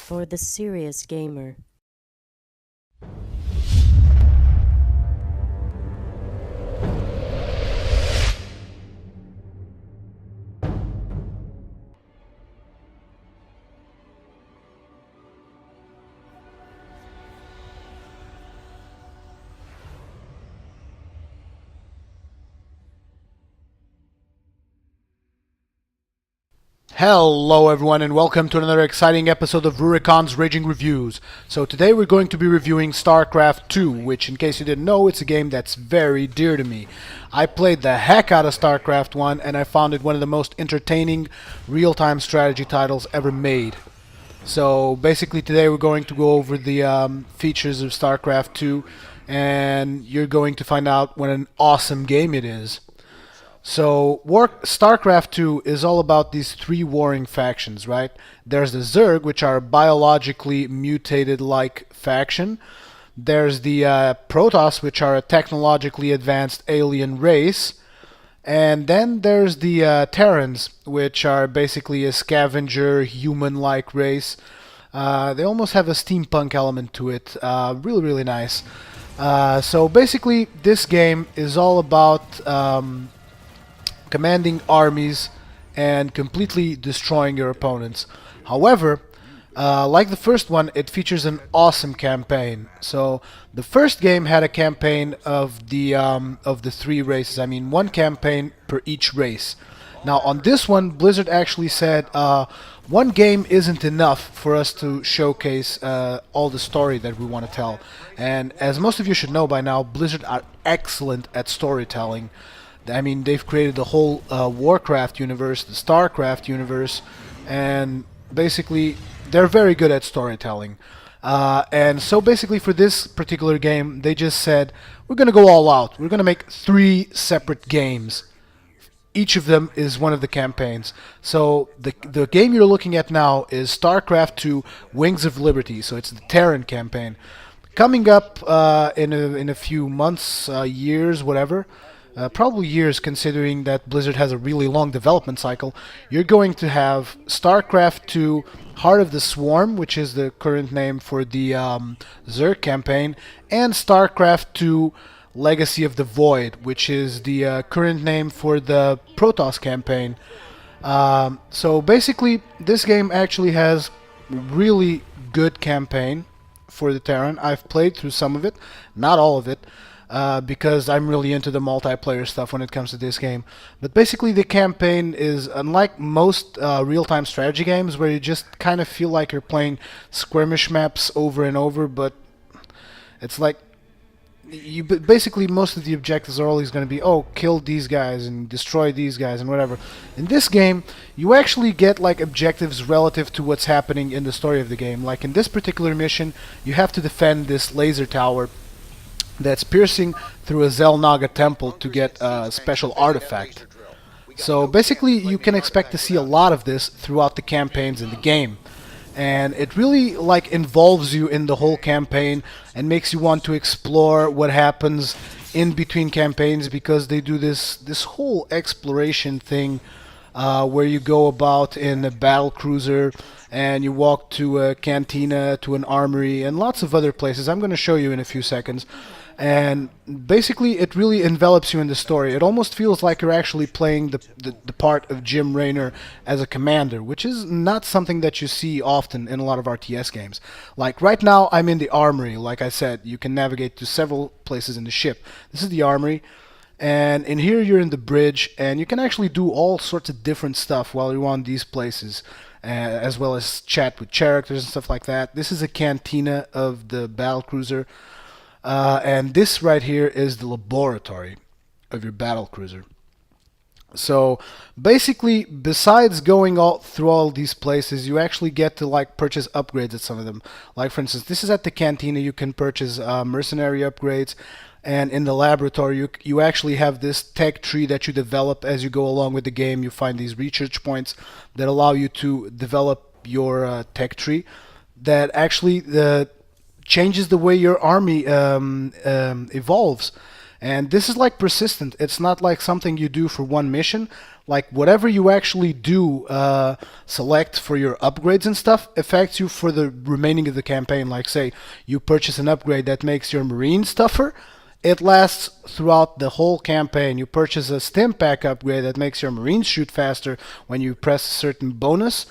for the serious gamer. Hello everyone and welcome to another exciting episode of Rurikhan's Raging Reviews. So today we're going to be reviewing Starcraft 2, which in case you didn't know, it's a game that's very dear to me. I played the heck out of Starcraft 1 and I found it one of the most entertaining real-time strategy titles ever made. So basically today we're going to go over the features of Starcraft 2 and you're going to find out what an awesome game it is. So, StarCraft 2 is all about these three warring factions, right? There's the Zerg, which are a biologically mutated-like faction. There's the Protoss, which are a technologically advanced alien race. And then there's the Terrans, which are basically a scavenger, human-like race. They almost have a steampunk element to it. Really, really nice. So basically, this game is all about commanding armies and completely destroying your opponents. However, like the first one, it features an awesome campaign. So the first game had a campaign of the three races. I mean, one campaign per each race. Now on this one, Blizzard actually said one game isn't enough for us to showcase all the story that we want to tell. And as most of you should know by now, Blizzard are excellent at storytelling. I mean, they've created the whole Warcraft universe, the Starcraft universe, and basically they're very good at storytelling. And so basically for this particular game, they just said, we're going to go all out. We're going to make 3 separate games. Each of them is one of the campaigns. So the game you're looking at now is StarCraft 2 Wings of Liberty. So it's the Terran campaign. Coming up in a few months, years, whatever. Probably years, considering that Blizzard has a really long development cycle, you're going to have StarCraft 2 Heart of the Swarm, which is the current name for the Zerg campaign, and StarCraft 2 Legacy of the Void, which is the current name for the Protoss campaign. So basically, this game actually has really good campaign for the Terran. I've played through some of it, not all of it. Because I'm really into the multiplayer stuff when it comes to this game. But basically the campaign is unlike most real-time strategy games where you just kind of feel like you're playing skirmish maps over and over, but it's like basically most of the objectives are always going to be, oh, kill these guys and destroy these guys and whatever. In this game, you actually get like objectives relative to what's happening in the story of the game. Like in this particular mission, you have to defend this laser tower that's piercing through a Zelnaga temple to get a special artifact. So basically you can expect to see a lot of this throughout the campaigns in the game. And it really like involves you in the whole campaign and makes you want to explore what happens in between campaigns, because they do this whole exploration thing where you go about in a battle cruiser and you walk to a cantina, to an armory, and lots of other places. I'm going to show you in a few seconds. And basically it really envelops you in the story. It almost feels like you're actually playing the part of Jim Raynor as a commander, which is not something that you see often in a lot of RTS games. Like right now I'm in the armory. Like I said, you can navigate to several places in the ship. This is the armory. And in here you're in the bridge, and you can actually do all sorts of different stuff while you're on these places, as well as chat with characters and stuff like that. This is a cantina of the battlecruiser, and this right here is the laboratory of your battlecruiser. So basically, besides going all through all these places, you actually get to like purchase upgrades at some of them. Like for instance, this is at the cantina. You can purchase mercenary upgrades. And in the laboratory, you actually have this tech tree that you develop as you go along with the game. You find these research points that allow you to develop your tech tree that actually changes the way your army evolves. And this is like persistent. It's not like something you do for one mission. Like whatever you actually do select for your upgrades and stuff affects you for the remaining of the campaign. Like say you purchase an upgrade that makes your marines tougher, it lasts throughout the whole campaign. You purchase a stim pack upgrade that makes your marines shoot faster when you press a certain bonus.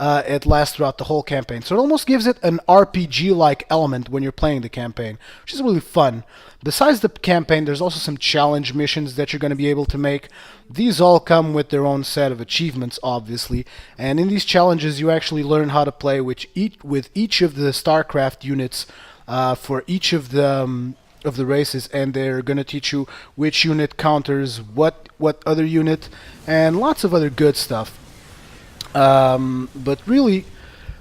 It lasts throughout the whole campaign. So it almost gives it an RPG-like element when you're playing the campaign, which is really fun. Besides the campaign, there's also some challenge missions that you're going to be able to make. These all come with their own set of achievements, obviously. And in these challenges, you actually learn how to play with each of the Starcraft units for each of the races, and they're going to teach you which unit counters what other unit, and lots of other good stuff. But really,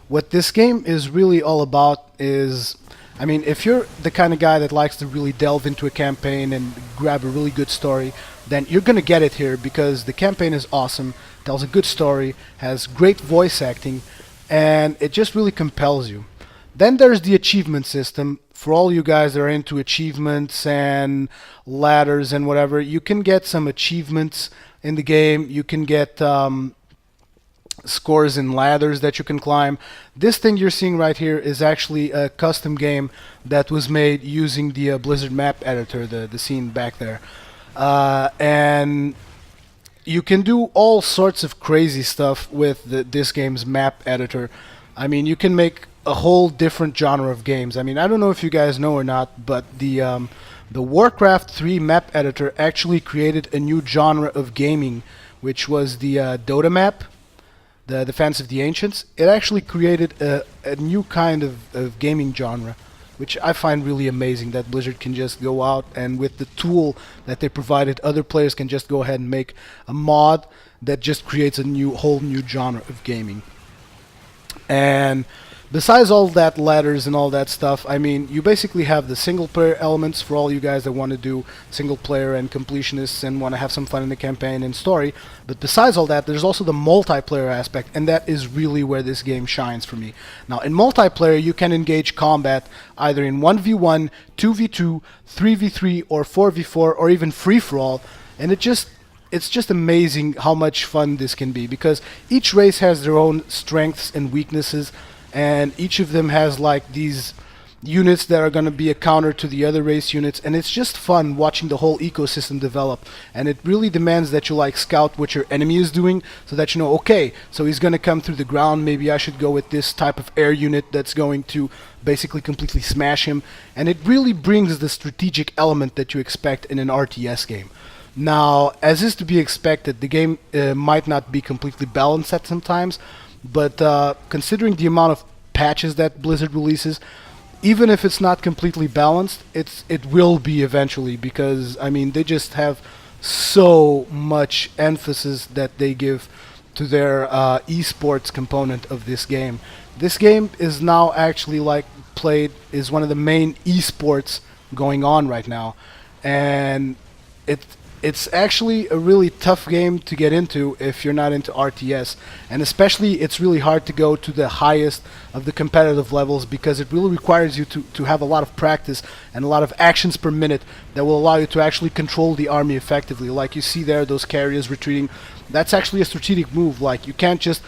what this game is really all about is, I mean, if you're the kind of guy that likes to really delve into a campaign and grab a really good story, then you're gonna get it here, because the campaign is awesome, tells a good story, has great voice acting, and it just really compels you. Then there's the achievement system. For all you guys that are into achievements and ladders and whatever, you can get some achievements in the game. You can get scores in ladders that you can climb. This thing you're seeing right here is actually a custom game that was made using the Blizzard map editor, the scene back there. And you can do all sorts of crazy stuff with this game's map editor. I mean, you can make a whole different genre of games. I mean, I don't know if you guys know or not, but the Warcraft 3 map editor actually created a new genre of gaming, which was the Dota map, the Defense of the Ancients. It actually created a new kind of gaming genre, which I find really amazing, that Blizzard can just go out and with the tool that they provided, other players can just go ahead and make a mod that just creates a whole new genre of gaming. And besides all that ladders and all that stuff, I mean, you basically have the single player elements for all you guys that want to do single player and completionists and want to have some fun in the campaign and story. But besides all that, there's also the multiplayer aspect, and that is really where this game shines for me. Now, in multiplayer, you can engage combat either in 1v1, 2v2, 3v3, or 4v4, or even free-for-all, and it's just amazing how much fun this can be, because each race has their own strengths and weaknesses, and each of them has like these units that are going to be a counter to the other race units, and it's just fun watching the whole ecosystem develop. And it really demands that you like scout what your enemy is doing, so that you know, okay, so he's going to come through the ground, maybe I should go with this type of air unit that's going to basically completely smash him. And it really brings the strategic element that you expect in an RTS game. Now, as is to be expected, the game might not be completely balanced at some times, but considering the amount of patches that Blizzard releases, even if it's not completely balanced, it will be eventually, because I mean, they just have so much emphasis that they give to their esports component of this game. This game is now actually is one of the main esports going on right now, and it's actually a really tough game to get into if you're not into RTS, and especially it's really hard to go to the highest of the competitive levels, because it really requires you to have a lot of practice and a lot of actions per minute that will allow you to actually control the army effectively. Like you see there, those carriers retreating, that's actually a strategic move. Like, you can't just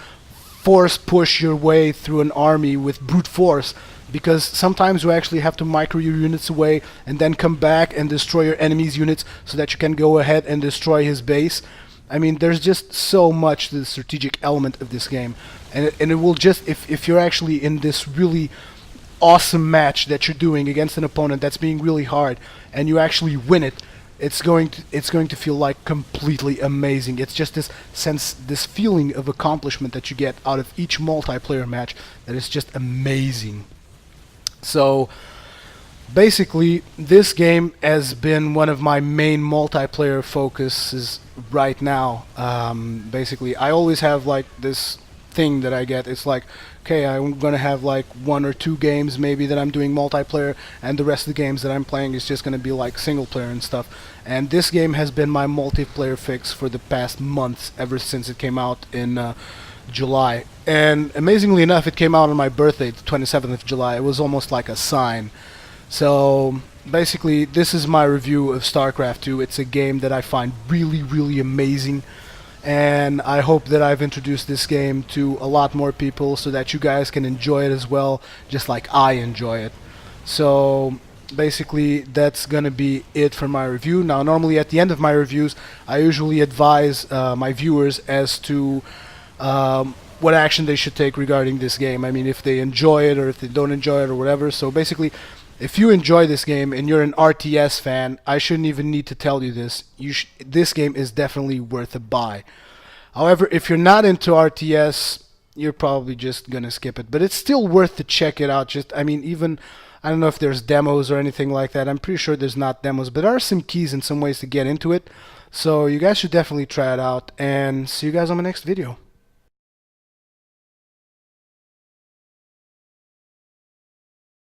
force push your way through an army with brute force, because sometimes you actually have to micro your units away and then come back and destroy your enemy's units so that you can go ahead and destroy his base. I mean, there's just so much to the strategic element of this game, and it will just, if you're actually in this really awesome match that you're doing against an opponent that's being really hard, and you actually win it, it's going to feel like completely amazing. It's just this feeling of accomplishment that you get out of each multiplayer match that is just amazing. So basically, this game has been one of my main multiplayer focuses right now. Basically, I always have like this thing that I get. It's like, okay, I'm gonna have like 1 or 2 games maybe that I'm doing multiplayer, and the rest of the games that I'm playing is just gonna be like single player and stuff. And this game has been my multiplayer fix for the past months, ever since it came out in July. And amazingly enough, it came out on my birthday, the 27th of July. It was almost like a sign. So basically, this is my review of StarCraft 2. It's a game that I find really, really amazing, and I hope that I've introduced this game to a lot more people so that you guys can enjoy it as well, just like I enjoy it. So basically, that's gonna be it for my review. Now, normally at the end of my reviews, I usually advise my viewers as to what action they should take regarding this game. I mean, if they enjoy it or if they don't enjoy it or whatever. So basically, if you enjoy this game and you're an RTS fan, I shouldn't even need to tell you this. This game is definitely worth a buy. However, if you're not into RTS, you're probably just gonna skip it. But it's still worth to check it out. Just, I mean, even I don't know if there's demos or anything like that. I'm pretty sure there's not demos, but there are some keys and some ways to get into it. So you guys should definitely try it out. And see you guys on my next video.